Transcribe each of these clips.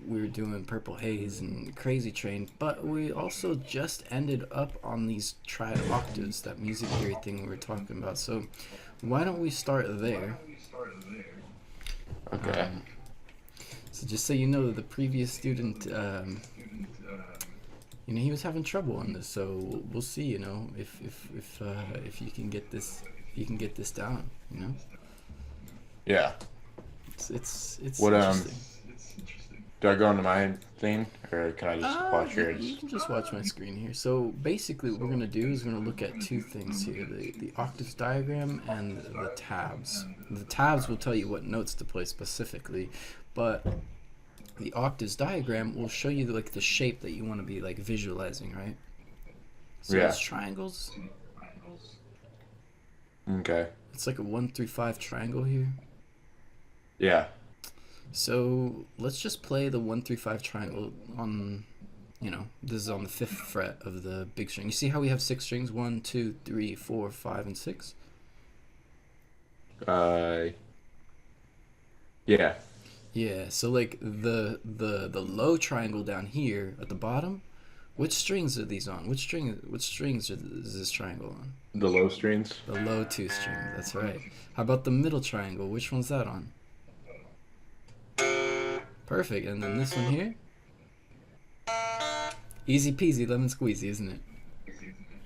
We were doing Purple Haze and Crazy Train, but we also just ended up on these Triad Octaves, that music theory thing we were talking about. So why don't we start there? Okay. So just so you know, the previous student, he was having trouble on this. So we'll see, if you can get this, down. Yeah. It's What interesting. do I go into my thing or can I just watch You yours? can just watch my screen here. So basically, what we're gonna do is we're gonna look at two things here: the octaves diagram and the tabs. The tabs will tell you what notes to play specifically, but the octaves diagram will show you like the shape that you want to be like visualizing, right? So Yeah. it's triangles. Okay. It's like a 1 through 5 triangle here. Yeah. So let's just play the 1 through 5 triangle on, this is on the 5th fret of the big string. You see how we have 6 strings? 1, 2, 3, 4, 5, and 6. Uh yeah. Yeah. So like the low triangle down here at the bottom. Which strings are these on? Which strings is this triangle on? The low strings. The low 2 strings. That's right. How about the middle triangle? Which one's that on? Perfect. And then this one here. Easy peasy lemon squeezy, isn't it?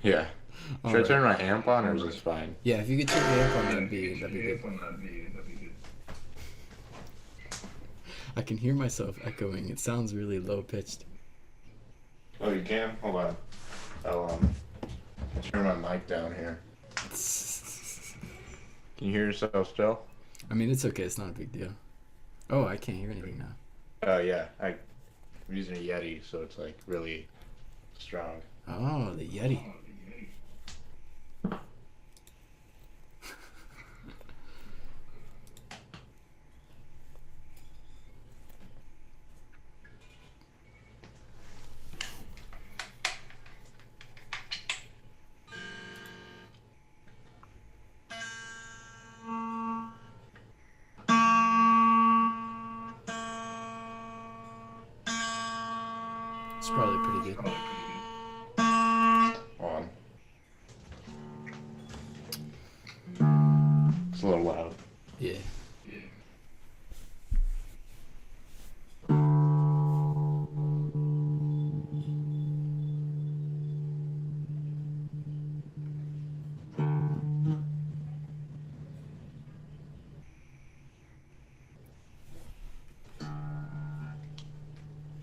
Yeah. All Should I right. turn my amp on or is this fine? Yeah, if you could turn the amp on, that'd be good. I can hear myself echoing. It sounds really low pitched. Oh, you can? Hold on. I'll turn my mic down here. Can you hear yourself still? I mean, it's okay. It's not a big deal. Oh, I can't hear anything now. Oh yeah. I'm using a Yeti, so it's like really strong. Oh, the Yeti. It's probably pretty good. On. It's a little loud. Yeah.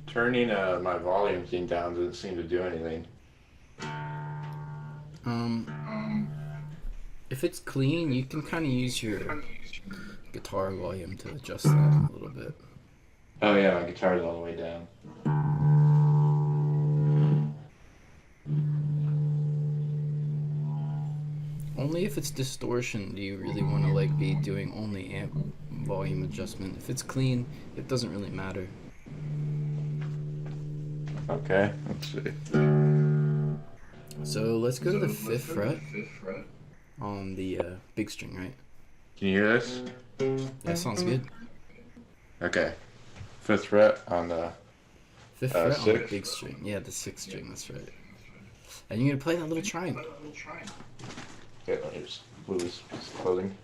Turning my volume thing down doesn't seem to do anything. If it's clean, you can kind of use your guitar volume to adjust that a little bit. Oh yeah, my guitar's all the way down. Only if it's distortion do you really want to like be doing only amp volume adjustment. If it's clean, it doesn't really matter. Okay, let's see. So let's go to the 5th fret on the big string, right? Can you hear this? That sounds good. Okay. 5th fret on the 5th fret on the 6th. big string. Yeah, the 6th string. That's right. And you're gonna play that little triangle. Okay, let me just move this piece of clothing.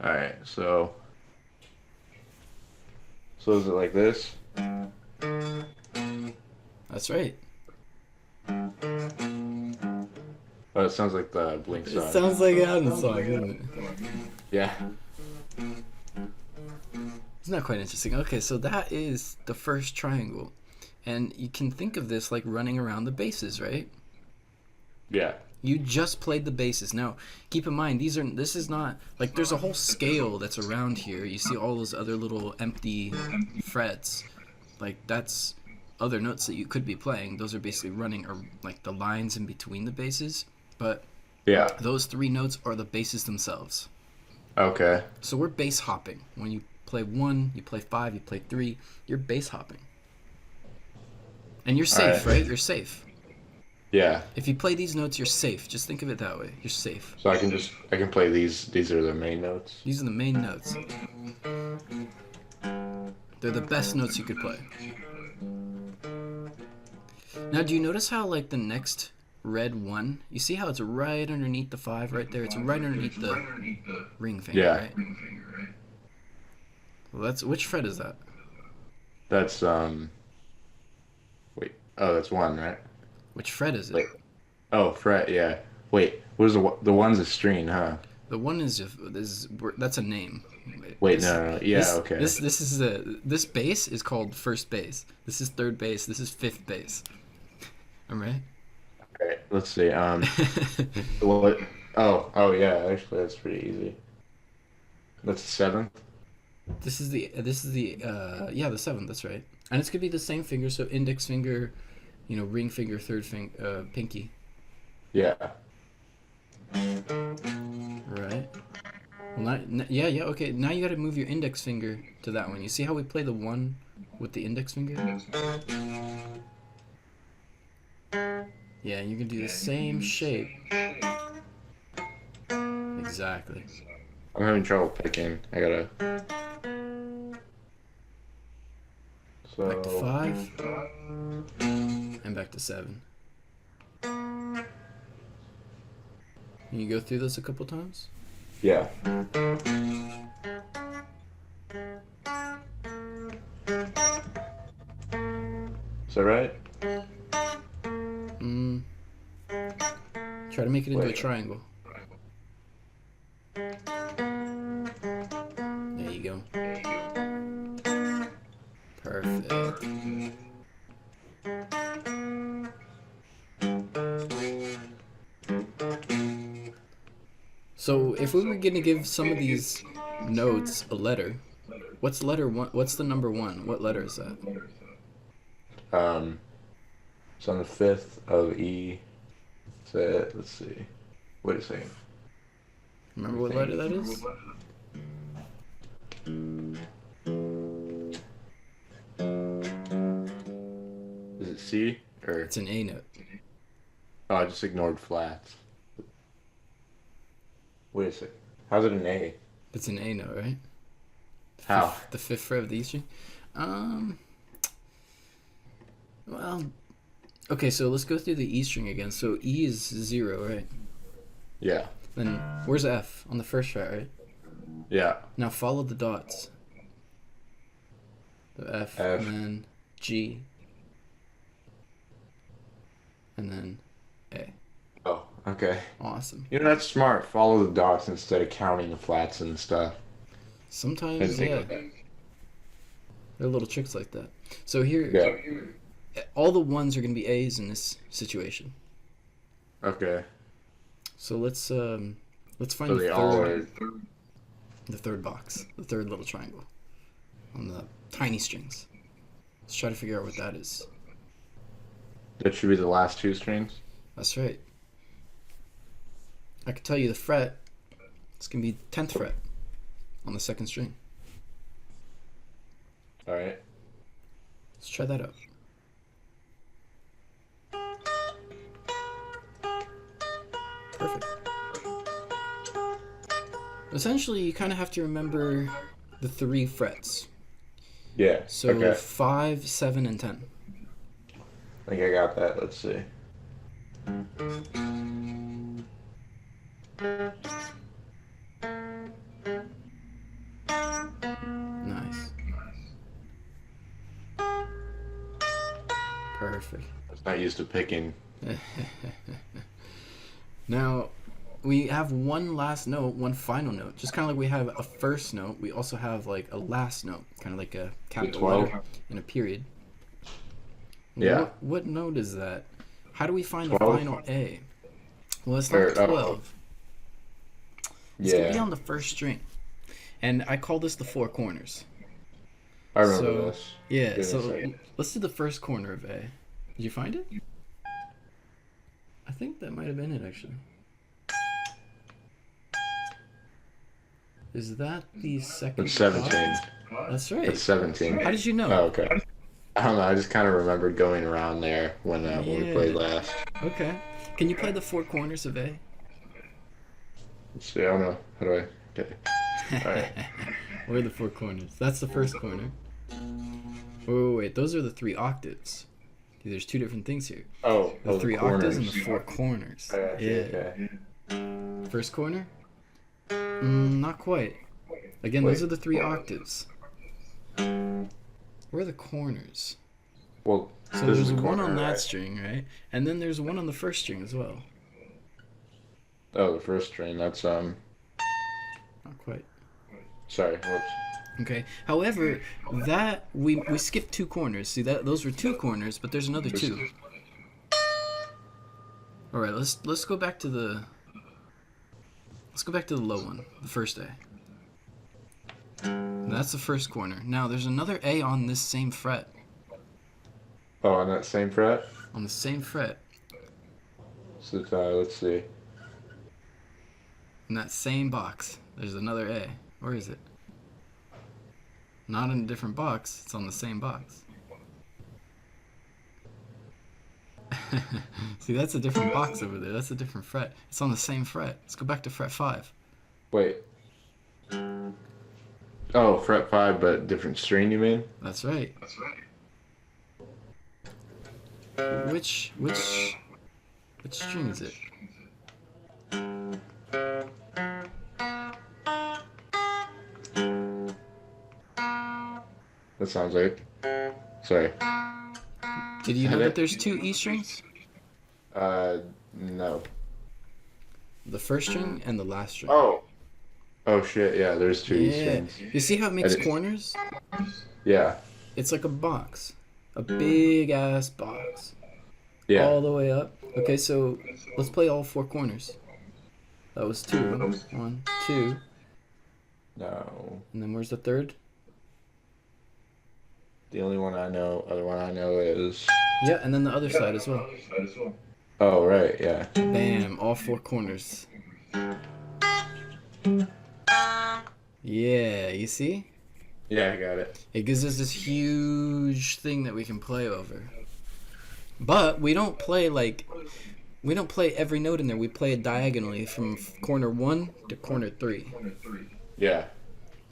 Alright, so is it like this? That's right. Oh, it sounds like the Blink It song. sounds like Adam's song, doesn't it? Yeah. Isn't that quite interesting? Okay, so that is the first triangle. And you can think of this like running around the bases, right? Yeah. You just played the basses. Now, keep in mind, this is not, like, there's a whole scale that's around here. You see all those other little empty frets. Like, that's other notes that you could be playing. Those are basically running, or like, the lines in between the basses. But Yeah. those 3 notes are the basses themselves. Okay. So we're bass hopping. When you play 1, you play 5, you play 3, you're bass hopping. And you're safe, Alright. right? You're safe. Yeah. If you play these notes, you're safe. Just think of it that way. You're safe. So I can play these. These are the main notes. These are the main notes. They're the best notes you could play. Now, do you notice how, like, the next red one, you see how it's right underneath the 5 right there? It's right underneath the ring finger, Yeah. right? Well, which fret is that? That's Wait. Oh, that's 1, right? Which fret is it? Wait. Oh, fret. Yeah. Wait. What is the one's a string, huh? The one that's a name. Wait. No. Yeah. Okay. This bass is called first bass. This is third bass. This is fifth bass. All right. Okay. Let's see. What? Oh. Yeah. Actually, that's pretty easy. That's the 7th. This is the the 7th. That's right. And it's gonna be the same finger. So index finger, ring finger, third finger, pinky. Yeah. Right. Well, yeah. Okay. Now you got to move your index finger to that one. You see how we play the 1 with the index finger? Yeah, you can do the same shape. Exactly. I'm having trouble picking. I gotta. So. Back to 5. And back to 7. Can you go through this a couple times? Yeah. Is that right? Try to make it into a triangle. There you go. Perfect. So if we were going to give some of these notes a letter, what's letter 1? What's the number 1? What letter is that? It's on the 5th of E. So let's see. Wait a second. Remember what letter that is? Is it C or? It's an A note. Oh, I just ignored flats. Wait a second. How's it an A? It's an A note, right? How? The 5th fret of the E string. Well, okay, so let's go through the E string again. So E is 0, right? Yeah. Then where's F? On the 1st fret, right? Yeah. Now follow the dots. The F. And then G. And then A. Oh, okay. Awesome. That's smart. Follow the dots instead of counting the flats and stuff. Sometimes, yeah. There are little tricks like that. So here, all the 1s are going to be A's in this situation. Okay. So let's find the third box, the third little triangle on the tiny strings. Let's try to figure out what that is. That should be the last 2 strings. That's right. I can tell you the fret. It's gonna be 10th fret on the 2nd string. All right. Let's try that out. Perfect. Essentially, you kind of have to remember the 3 frets. Yeah. So okay. 5, 7, and 10. I think I got that. Let's see. Nice. Perfect. I was not used to picking. Now, we have one last note, one final note. Just kind of like we have a first note, we also have like a last note, kind of like a capital letter and a period. Yeah. What note is that? How do we find the 12? final A? Well, it's not 12. It's going to be on the 1st string. And I call this the 4 corners. I remember this. Yeah, so let's do the 1st corner of A. Did you find it? I think that might have been it, actually. Is that the 2nd? It's 17. That's right. It's 17. How did you know? Oh, okay. I don't know. I just kind of remembered going around there when we played last. Okay. Can you play the four corners of A? Let's see. I don't know. How do I? Okay. All right. Where are the four corners? That's the first corner. Wait. Those are the three octaves. See, there's two different things here. The The three octaves and the corners. four corners. I got you, Yeah. okay. First corner? Not quite. Again, those Wait. are the three octaves. Where are the corners? Well, So this there's is a one corner, on that right? string, right? And then there's one on the first string as well. Oh, the first string. That's Not quite. Sorry. Whoops. Okay. However, that we skipped two corners. See that those were two corners, but there's another two. All right. Let's go back to the low one, the first A. That's the first corner. Now there's another A on this same fret. Oh, on that same fret. On the same fret. So let's see. In that same box, there's another A. Where is it? Not in a different box. It's on the same box. See, that's a different box over there. That's a different fret. It's on the same fret. Let's go back to fret 5. Wait. Oh, fret 5, but different string. You mean? That's right. Which string is it? That sounds like. Sorry. Did you know that there's two E strings? No. The first string and the last string. Oh. Oh shit. Yeah, there's two E Yeah. strings. You see how it makes corners? Yeah. It's like a box. A big ass box. Yeah. All the way up. Okay, so let's play all four corners. That was 2. 1, 2. No. And then where's the third? The only one I know, other one I know is. Yeah, and then the other side as well. Oh right, yeah. Bam, all four corners. Yeah, you see? Yeah, I got it. It gives us this huge thing that we can play over. But we don't play every note in there. We play it diagonally from corner 1 to corner 3. Yeah.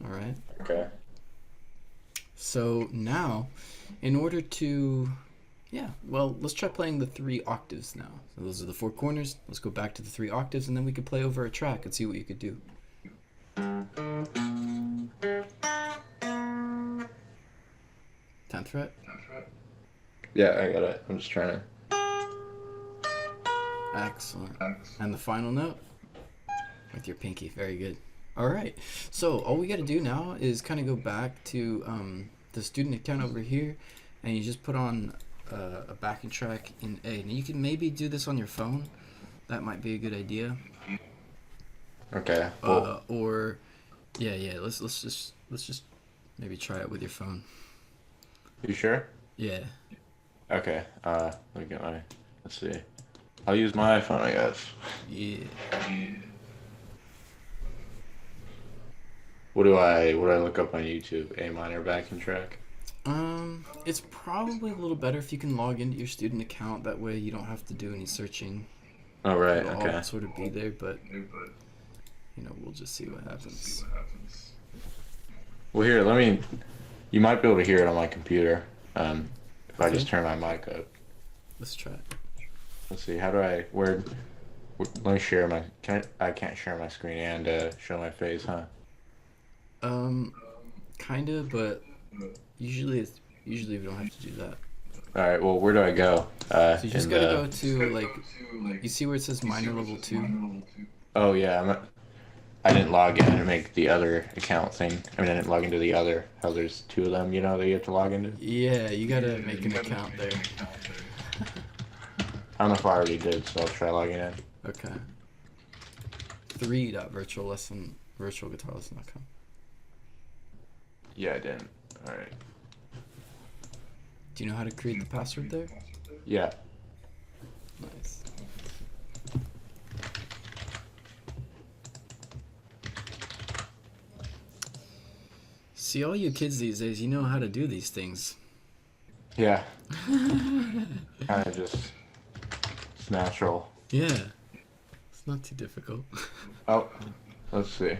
All right. Okay. So now, in order to, let's try playing the 3 octaves now. So those are the 4 corners. Let's go back to the 3 octaves, and then we could play over a track and see what you could do. 10th fret. Yeah, I got it. I'm just trying to. Excellent. And the final note with your pinky. Very good. All right. So all we got to do now is kind of go back to the student account over here, and you just put on a backing track in A. Now you can maybe do this on your phone. That might be a good idea. Okay. Well, Or let's just maybe try it with your phone. you sure? Yeah. Okay. Let me get my. Let's see. I'll use my iPhone, I guess. Yeah. What do I look up on YouTube? A minor backing track. It's probably a little better if you can log into your student account. That way you don't have to do any searching. Oh right. It'll Okay. all sort of be there, but we'll just see what happens. Well, here, let me. You might be able to hear it on my computer. If I just turn my mic up. Let's try it. Let's see. How do I? Let me share my. I can't share my screen and show my face, huh? Kinda, but usually we don't have to do that. All right. Well, where do I go? So you just gotta go to you see where it says minor level 2? Oh yeah. I didn't log in to make the other account thing. I mean, I didn't log into the other. How there's 2 of them, that you have to log into. Yeah, you gotta make an account there. I don't know if I already did, so I'll try logging in. Okay. 3.virtualguitarlesson.com. Yeah, I didn't. All right. Do you know how to create the password there? Yeah. Nice. See, all you kids these days, you know how to do these things. Yeah. Kind of just It's natural. Yeah, it's not too difficult. Oh, let's see.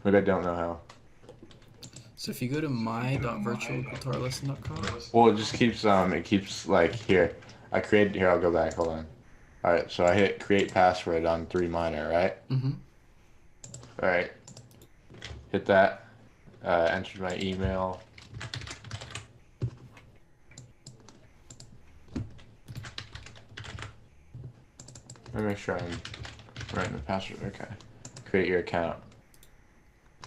Maybe I don't know how. So if you go to my.virtualguitarlesson.com. Well, it keeps like here. I created here. I'll go back. Hold on. All right. So I hit create password on 3 minor, right? Mm-hmm. All right. Hit that. Entered my email. Let me make sure I'm writing the password. Okay. Create your account.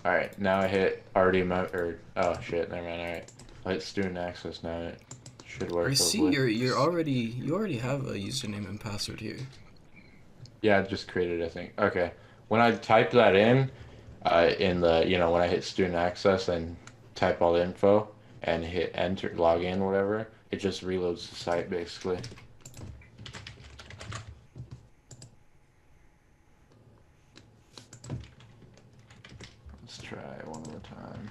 All right. Now I hit already oh shit. Never mind. All right. I hit student access now. It should work. I see Hopefully. you already have a username and password here. Yeah, I just created it, I think. Okay. When I type that in the, when I hit student access and type all the info and hit enter, log in, whatever, it just reloads the site basically. Let's try one more time.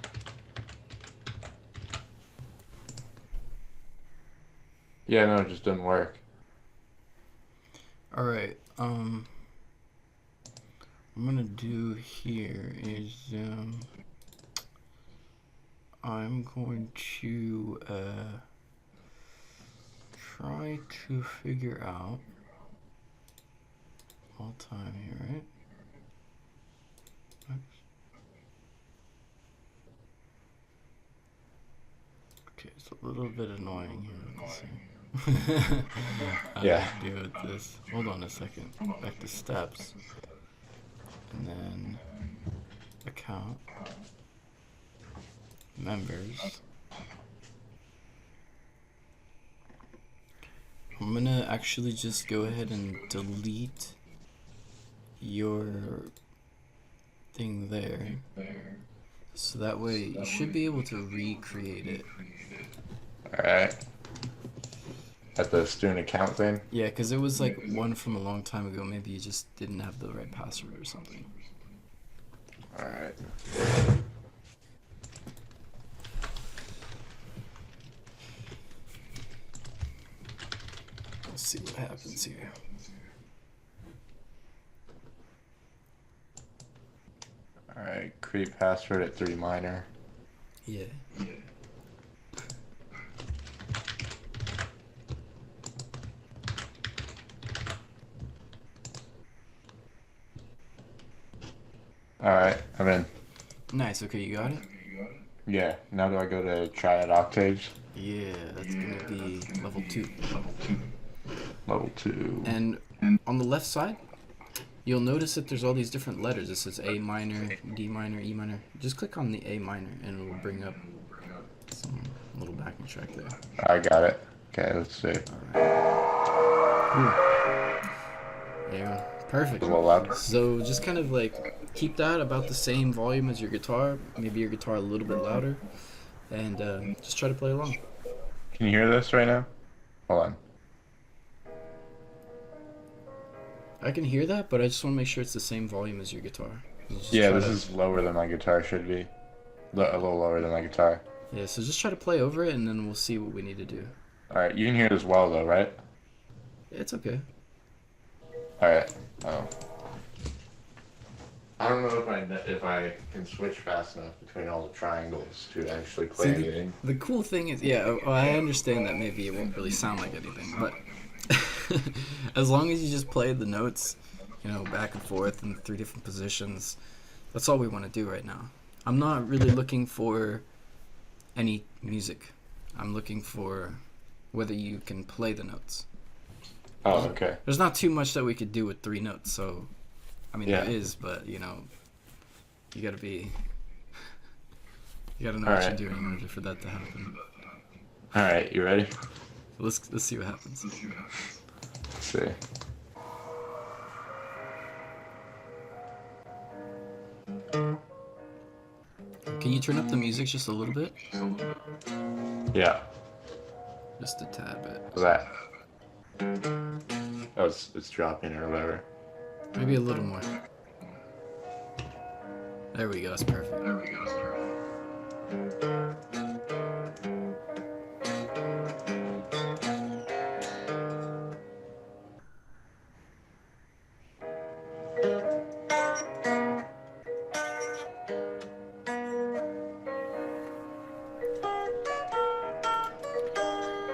Yeah, no, it just didn't work. All right. I'm gonna do here is I'm going to try to figure out all time here, right? Oops. Okay, it's a little bit annoying here with this thing. Yeah. Do with this. Hold on a second. Back to steps. And then account. Members. I'm gonna actually just go ahead and delete your thing there. So that way you should be able to recreate it. Alright. At the student account thing? Yeah, because it was like one from a long time ago. Maybe you just didn't have the right password or something. Alright. Let's see what happens here. Alright, create password at 3 minor. Yeah. Alright, I'm in. Nice. Okay, you got it? Yeah, now do I go to Triad Octaves? Yeah, that's gonna be level 2. Level 2. And on the left side, you'll notice that there's all these different letters. It says A minor, D minor, E minor. Just click on the A minor and it will bring up some little backing track there. I got it. Okay, let's see. Alright. There you go. Perfect. A little loud. So just kind of like keep that about the same volume as your guitar. Maybe your guitar a little bit louder. And just try to play along. Can you hear this right now? Hold on. I can hear that, but I just want to make sure it's the same volume as your guitar. Yeah, this is lower than my guitar should be. A little lower than my guitar. Yeah, so just try to play over it, and then we'll see what we need to do. Alright, you can hear this well though, right? It's okay. Alright. Oh. I don't know if I can switch fast enough between all the triangles to actually play anything. The cool thing is, yeah, I understand that maybe it won't really sound like anything, but as long as you just play the notes, back and forth in 3 different positions, that's all we want to do right now. I'm not really looking for any music. I'm looking for whether you can play the notes. Oh, okay. There's not too much that we could do with 3 notes, so I mean Yeah. there is, but you gotta know All what right. you're doing in order for that to happen. Alright, you ready? Let's see what happens. Let's see. Can you turn up the music just a little bit? Yeah. Just a tad bit. That. Oh, it's dropping or whatever. Maybe a little more. There we go, that's perfect.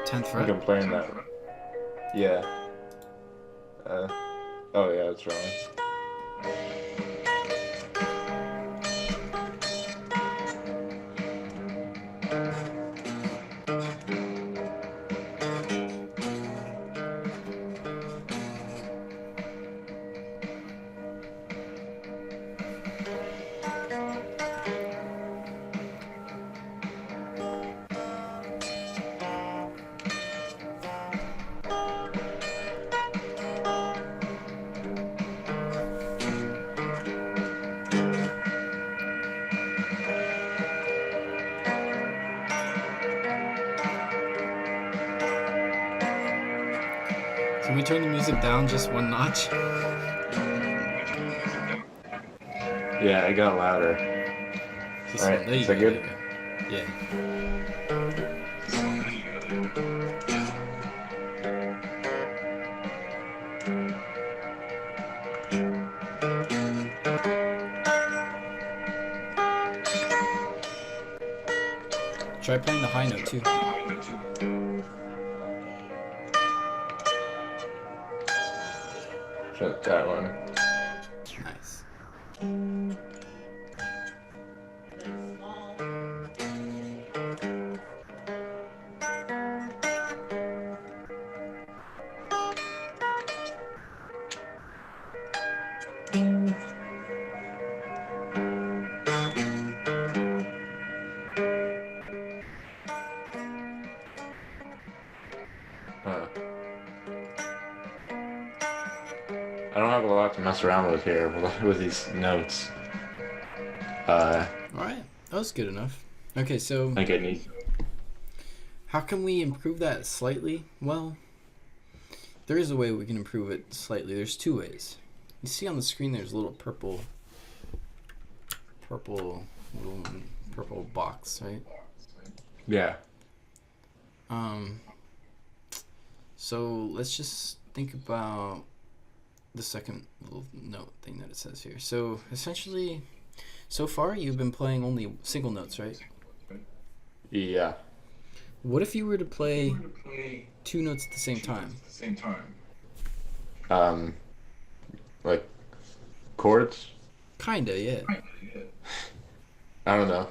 10th I fret? think I'm playing that. Yeah. Oh yeah, that's wrong. Can we turn the music down just one notch? Yeah, it got louder. Just All one. right, There you is go. that There good? you go. Yeah. Try playing the high note too. Shut that one. Nice. Huh. I don't have a lot to mess around with here with these notes. All right. That was good enough. Okay, so I think I need. how can we improve that slightly? Well, there is a way we can improve it slightly. There's two ways. You see on the screen there's a little purple little purple box, right? Yeah. So let's just think about the second little note thing that it says here. So essentially, so far you've been playing only single notes, right? Yeah. What if you were to play two notes at the same time? Like chords? Kinda, yeah. I don't know.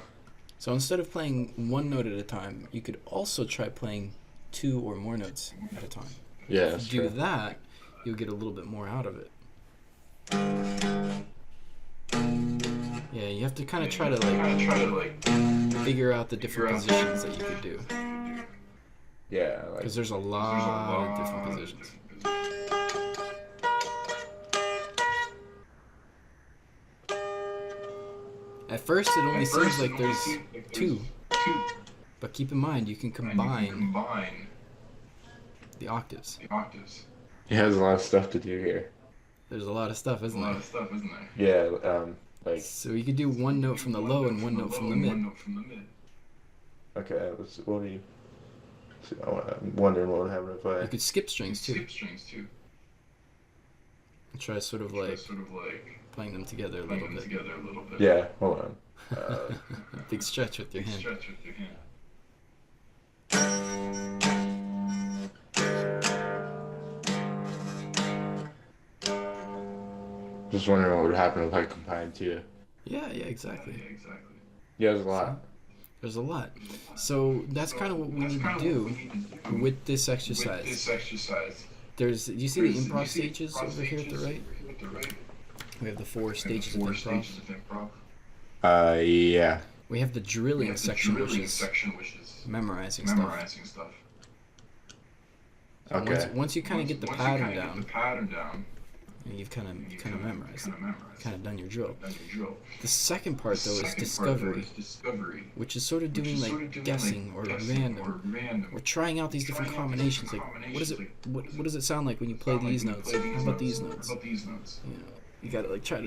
So instead of playing one note at a time, you could also try playing two or more notes at a time. Yeah, If that's you do true. that, you'll get a little bit more out of it. Yeah, you have to kind of try to like figure out the different positions that you could do, Yeah, like because there's a lot of different positions. At first, it only seems like there's two, but keep in mind you can combine the octaves. he has a lot of stuff to do here. There's a lot of stuff, isn't there? Yeah, like So you could do one note from the low and one note from the mid. okay, what do you? I'm wondering what would happen if I. You could skip strings too. And try sort of like playing them together a little bit. Yeah, hold on. Big stretch with your hand. Just wondering what would happen if I combined two. Yeah, exactly. Yeah, there's a lot. There's a lot. So that's kind of what we need to do with this exercise. Do you see the improv stages over here at the right? We have the 4 stages of improv. Yeah. We have the drilling section, which is memorizing stuff. So Okay. once you kind of get the pattern down, and you've kind of memorized it, kind of done your drill. The second part though is discovery, which is sort of doing like guessing or random, or trying out these different combinations. Like what does it sound like when you play these notes? How about these notes? You know, you gotta like try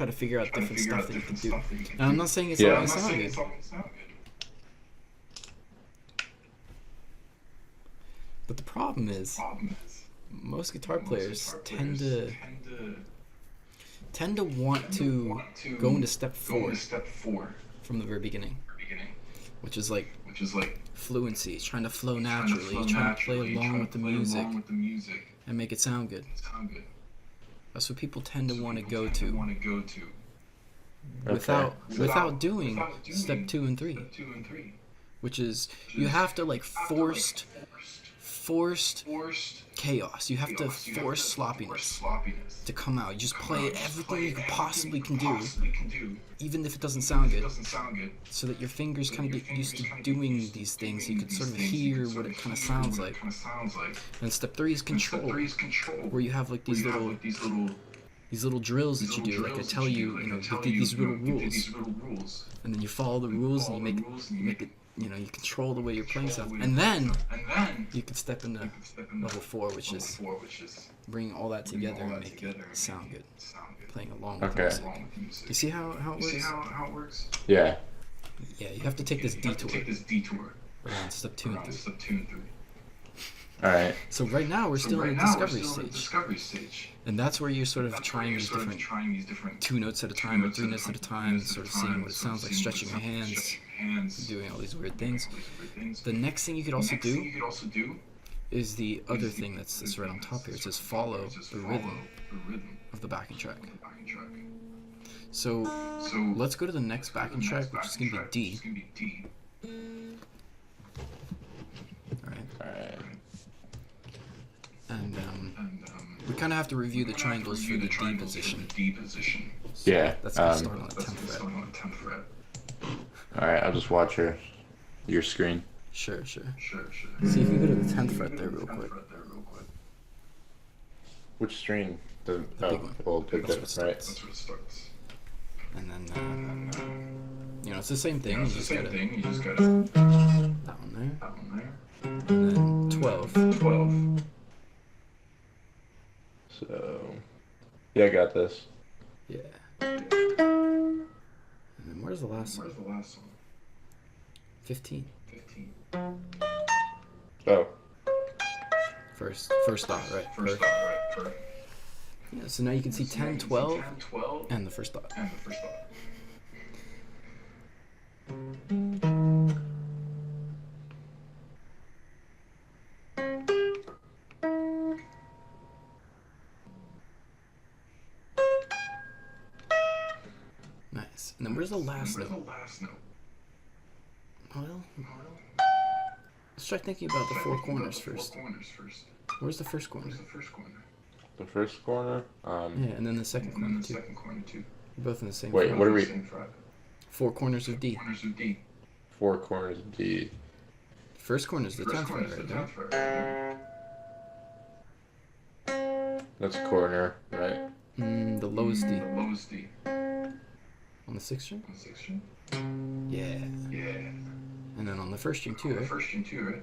to figure out different stuff that you can do. Now I'm not saying it's always sound good. But the problem is, most guitar players tend to want to go into step 4 from the very beginning. which is like fluency. It's trying to flow naturally. You're trying to play along with the music and make it sound good. That's what people tend to want to go to without doing step 2 and 3, which is you have to like forced chaos. You have to force sloppiness to come out. You just play everything you possibly can do, even if it doesn't sound good, so that your fingers kind of get used to doing these things. You can sort of hear what it kind of sounds like. And step 3 is control, where you have like these little drills that you do. Like I tell you, you did these little rules, and then you follow the rules, and you make it. You control the way you're playing stuff, and then you can step into level 4, which is bring all that together and make it sound good, playing along with the music. You see how it works? Yeah. Yeah, you have to take this detour around step 2 and 3. All right. So right now we're still in the discovery stage, and that's where you're sort of trying these different 2 notes at a time or 3 notes at a time, sort of seeing what it sounds like, stretching your hands, doing all these weird things. The next thing you could also do is the other thing that's right on top here. It says follow the rhythm of the backing track. So let's go to the next backing track, which is going to be D. All right. And we kind of have to review the triangles for the D position. So Yeah. that's going to start on the 10th fret. All right, I'll just watch your screen. Sure. See if you go to the 10th fret there real quick. Which string? The big one. Well, That's where it starts. And then, it's the same thing. You just gotta that one there. And then 12. So, yeah, I got this. Yeah. And then where's the last one? 15. Oh. First dot, right? Yeah, so now you can see 10, 12, and the first dot. Nice. And then where's the last note? Well, let's try thinking about the 4 corners first. Where's the first corner? The first corner? Yeah, and then the second corner too. You're both in the same Wait, fret. what are we? 4 corners of D. 4 corners of D. First corner is the 10th fret, right there. That's a corner, right? The lowest D. On the 6th string? Yeah. And then on the 1st string too, right?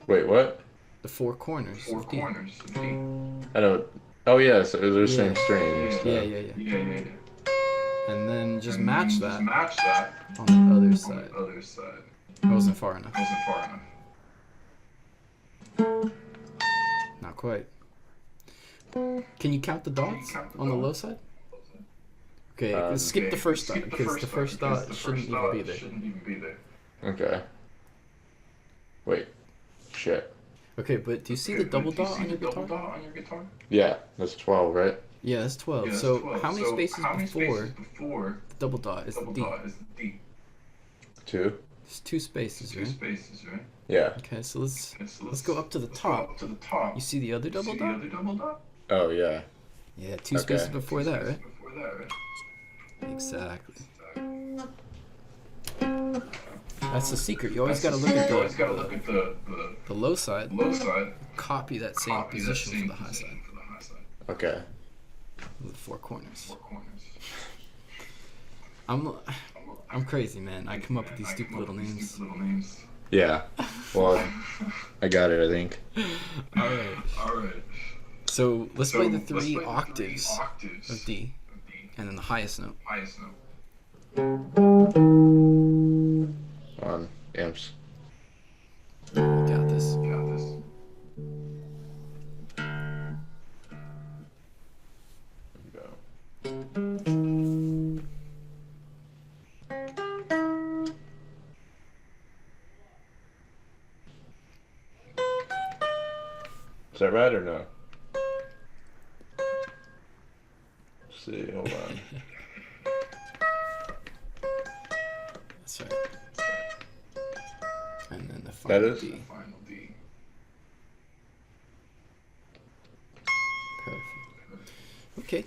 Wait, what? The 4 corners of D. I don't. Oh yeah, so they're the same strings. So. Yeah. And then just match that on the other side. I wasn't far enough. Not quite. Can you count the dots on the low side? Okay, skip the first dot, because the first dot shouldn't even be there. Okay. Wait. Shit. Okay, but do you see the double dot on your guitar? Yeah, that's 12, right? Yeah, that's 12. So how many spaces before the double dot is the D? 2. There's 2 spaces, right? Yeah. Okay, so let's go up to the top. You see the other double dot? Oh yeah. Yeah, 2 spaces before that, right? Exactly. That's the secret. You always got to look at the low side. Copy that same position for the high side. Okay. The 4 corners. I'm crazy, man. I come up with these stupid little names. Yeah. Well, I got it, I think. All right. So let's play the 3 octaves of D, and then the highest note. On amps. Got this. There we go. that right or no? Let's see, hold on. That's right. And then the That final is? D. Perfect. Okay.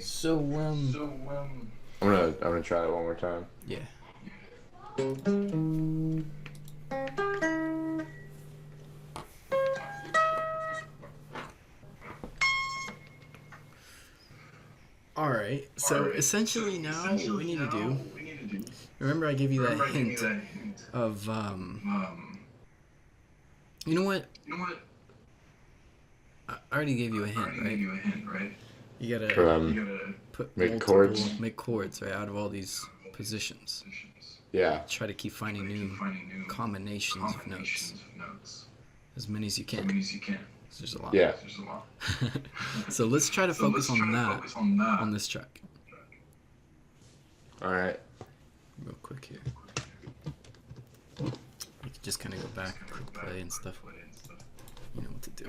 So I'm gonna try it one more time. yeah. All right. So essentially now what we need to do. Remember I gave you that hint of you know what? I already gave you a hint, right? You For gotta put make multiple chords. make chords right out of all these positions. Yeah. Try to keep finding new combinations of notes, as many as you can. There's a lot. Yeah. So let's try to focus on that on this track. All right. Real quick here. You can just kind of go back, quick play and stuff. You know what to do.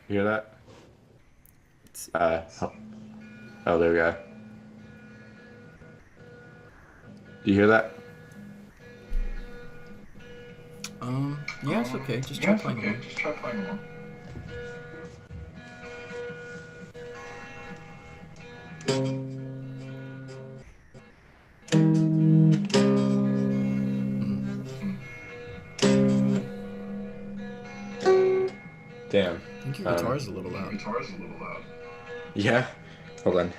You hear that? Let's see. Oh, there we go. Do you hear that? Yeah, it's okay. Just try playing along. Damn. I think your guitar's a little loud. Yeah. Hold on.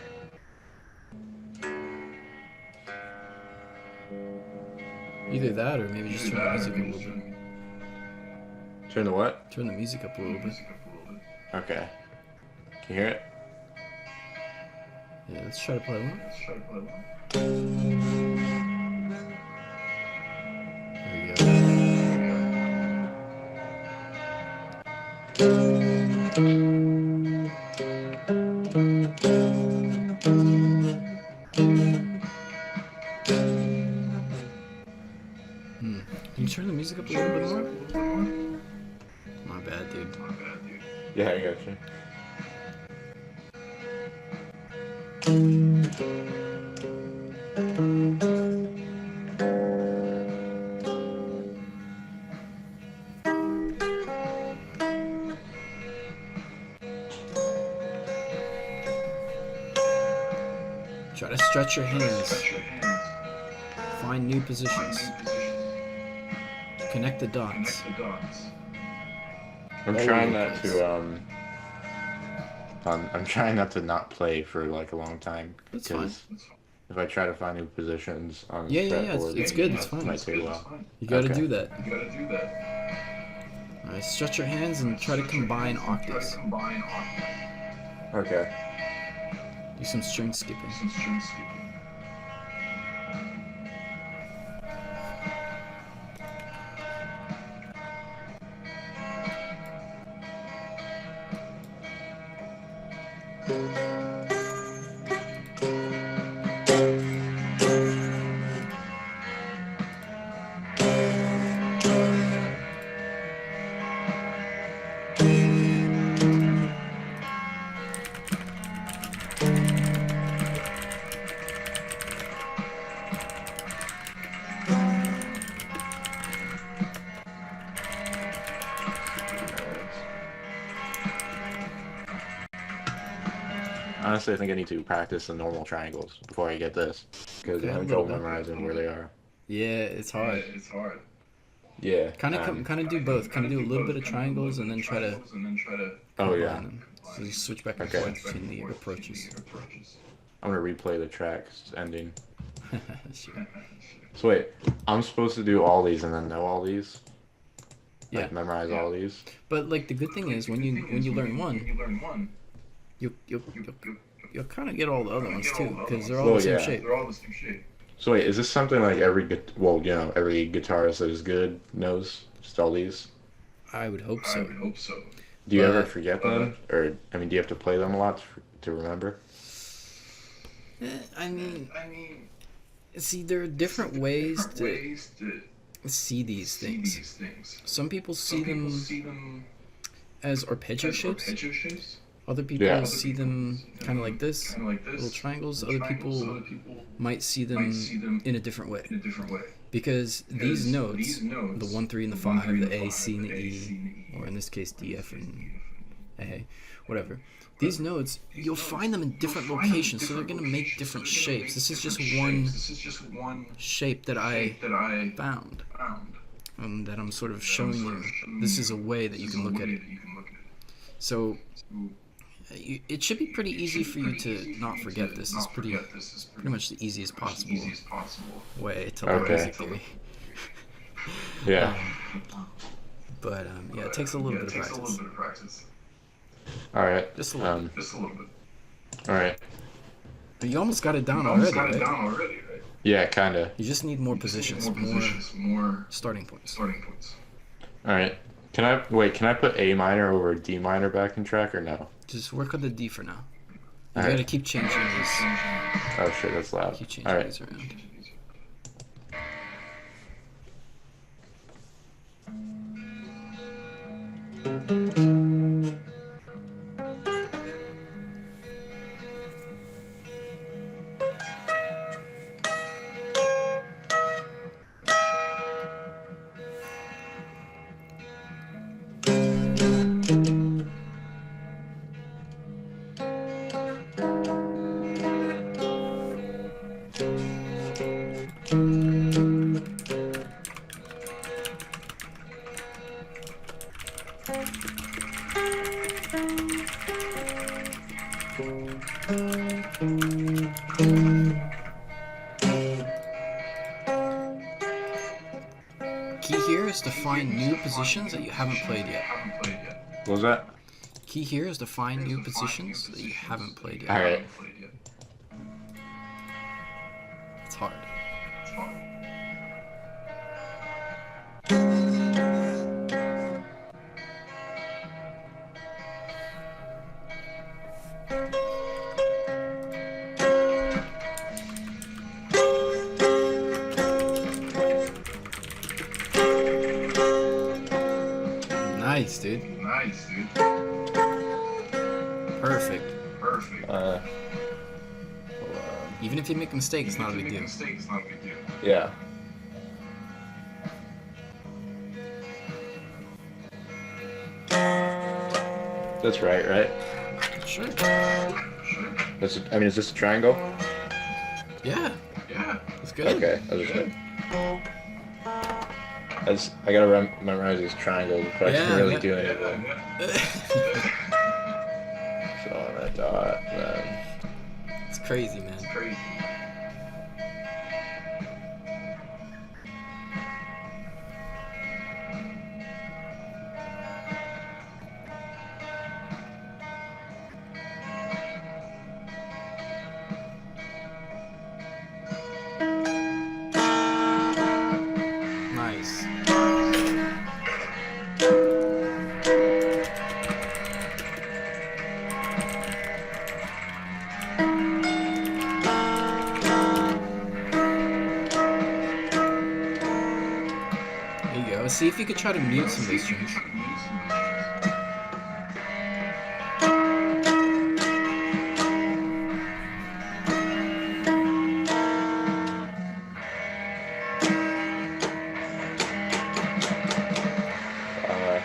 Either that or maybe just turn the music up a little bit. Turn the what? Turn the music up a little bit. Okay. Can you hear it? Yeah, let's try to play along. There we go. Can you turn the music up a little bit more? My bad, dude. Yeah, I got you. Try to stretch your hands. Find new positions. Connect the dots. I'm All trying over the not place. to I'm trying not to not play for like a long time That's fine. because if I try to find new positions on the Yeah. fretboard, It's good. It's fine. it might take a while. You gotta Okay. do that. Alright, stretch your hands and try to combine octaves. Okay. Do some string skipping. Honestly, I think I need to practice the normal triangles before I get this because Okay, I'm a having little trouble bit. memorizing where they are. Yeah, it's hard. Yeah. Kind of do both. Kind of do a little bit of triangles and then try to Oh combine yeah. them. So you switch back and Okay. forth between the approaches. I'm gonna replay the tracks ending. Sure. So wait, I'm supposed to do all these and then know all these? Yeah. Like memorize all these? But like the good thing is when you learn one, you'll kind of get all the other ones too because they're all Well, the same yeah. shape. So wait, is this something like every every guitarist that is good knows just all these? I would hope so. Do you ever But- forget them, or I mean, do you have to play them a lot to remember? I mean, see, there are different ways to see these things. Some people see them as arpeggio shapes. Other Yeah. people see them kind of like this, little triangles. Other people might see them in a different way. Because these notes, the 1, 3, and the 5, the A, C, and the E, or in this case, D, F, and A, whatever, these notes, you'll find them in different locations, so they're going to make different shapes. This is just one shape that I found, that I'm sort of showing you. This is a way that you can look at it. So it should be pretty easy for you to not forget this. It's pretty much the easiest possible way to learn music theory. Yeah. But yeah, it takes a little bit of practice. All right. Just a little bit. All right. But you almost got it down already, right? Yeah, kind of. You just need more positions, more starting points. All right. Can I put A minor over D minor back in track or no? Just work on the D for now. You All gotta right. keep changing these. Oh shit, that's loud. Keep All changing right. these around. Key here is to find new positions that you haven't played yet. What was that? Key here is to find new positions that you haven't played yet. All right. It's hard. Nice, dude. Perfect. Even if you make a mistake, it's not a big deal. Yeah. That's right? Sure. Is this a triangle? Yeah. That's good. Okay, that was good. I gotta memorize these triangles before I can really do anything. So on a dot, then. It's crazy, man. Nice. There you go. See if you could try to mute some of these strings. Uh,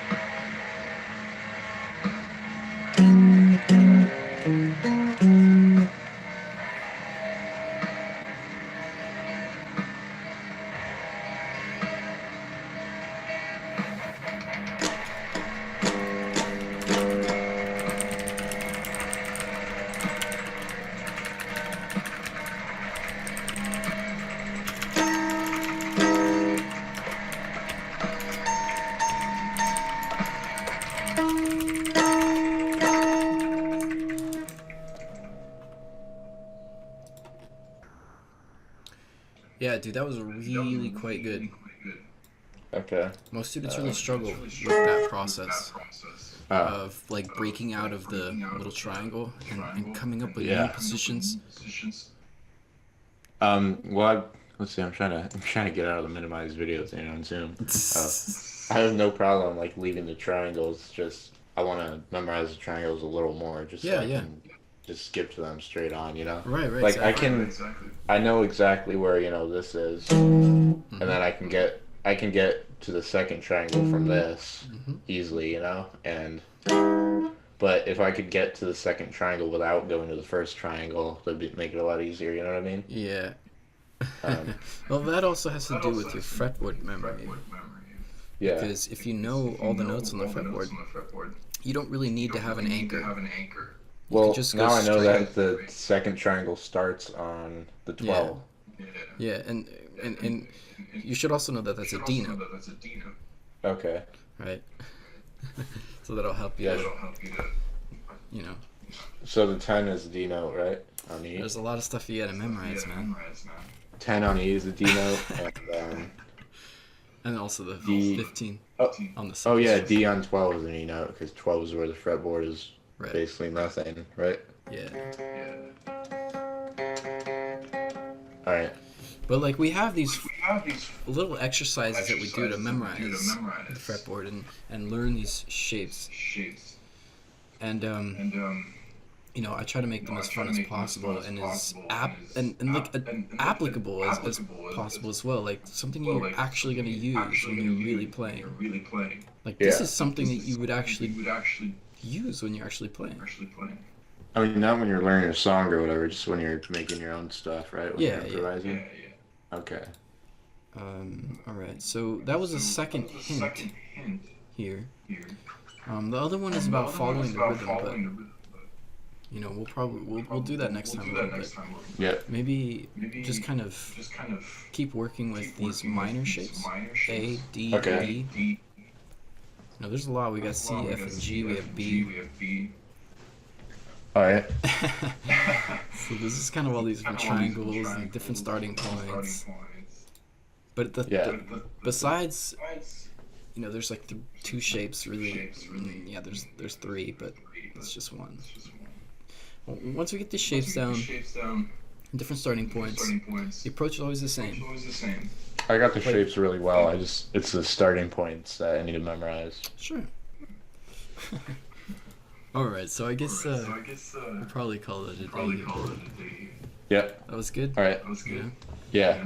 Yeah, dude, that was really quite good. okay. Most students really struggle with that process of like breaking out of the little triangle and coming up with new positions. Let's see. I'm trying to get out of the minimized video thing on Zoom. I have no problem like leaving the triangles just I want to memorize the triangles a little more, just so Yeah, I yeah. can just skip to them straight on, you know? Right, right, Like I exactly. can, I know exactly where, this is, and Mm-hmm. then I can get to the second triangle from this Mm-hmm. easily, and but if I could get to the second triangle without going to the first triangle, make it a lot easier, you know what I mean? Yeah. Um, Well, that also has to do with your fretboard memory. yeah. Because if you know all the notes on the fretboard, you don't really need to have an anchor. You could Well, just go now I know straight. that the second triangle starts on the Yeah, 12. yeah, and you should also know that that's a D note, Okay. right? So that'll help you Yeah. to, you know, So the 10 is a D note, right? On E. there's a lot of stuff you gotta memorize, man. 10 on E is a D note, and And also the D. 15 Oh, on the oh second yeah, string. D on 12 is an E note because 12 is where the fretboard is Right. basically nothing, right? Yeah. All right. But like we have these little exercises that we do to memorize the fretboard and learn these shapes. And I try to make them as fun as possible and applicable as possible as well. Like something you're actually going to use when you're really playing. Like this Yeah. is something that you would actually use when you're actually playing. I mean, not when you're learning a song or whatever, just when you're making your own stuff, right? When you're Yeah, yeah. improvising. Okay. All right. So that was a second hint here. The other one is about following the rhythm, but we'll do that next time a little bit. Yeah. Maybe just kind of keep working with these minor shapes. A, D, Okay. B. No, there's a lot. We got C, F, and G. We have B. All right. So this is kind of all these different triangles and different starting points. But besides, there's like two shapes really. Yeah, there's three, but it's just one. Well, once we get the shapes down, and different starting points, the approach is always the same. I got the shapes really well. It's the starting points that I need to memorize. Sure. All right, so I guess we'll probably call it a day. Yeah. That was good. All right. Yeah. Yeah.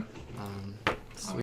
Sweet.